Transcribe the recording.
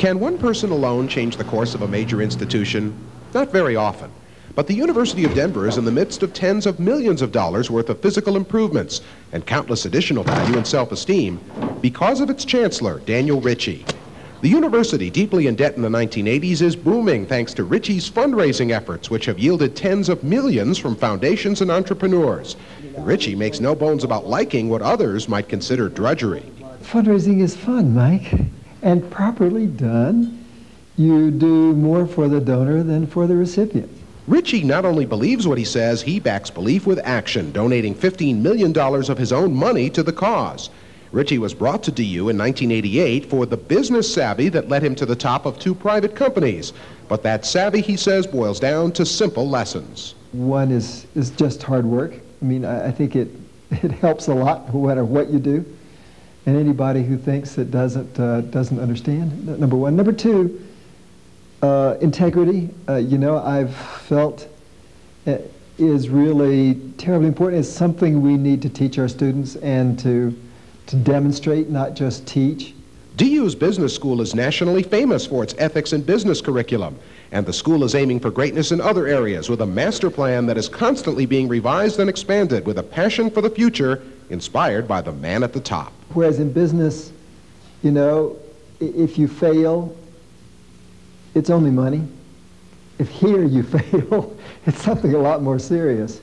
Can one person alone change the course of a major institution? Not very often. But the University of Denver is in the midst of tens of millions of dollars worth of physical improvements and countless additional value and self-esteem because of its chancellor, Daniel Ritchie. The university, deeply in debt in the 1980s, is booming thanks to Ritchie's fundraising efforts, which have yielded tens of millions from foundations and entrepreneurs. Ritchie makes no bones about liking what others might consider drudgery. Fundraising is fun, Mike, and properly done, you do more for the donor than for the recipient. Ritchie not only believes what he says, he backs belief with action, donating $15 million of his own money to the cause. Ritchie was brought to DU in 1988 for the business savvy that led him to the top of 2 private companies. But that savvy, he says, boils down to simple lessons. One is just hard work. I mean, I think it helps a lot no matter what you do. And anybody who thinks it doesn't understand, number one. Number two, integrity, I've felt is really terribly important. It's something we need to teach our students and to demonstrate, not just teach. DU's business school is nationally famous for its ethics and business curriculum, and the school is aiming for greatness in other areas with a master plan that is constantly being revised and expanded with a passion for the future inspired by the man at the top. Whereas in business, if you fail, it's only money. If here you fail, it's something a lot more serious.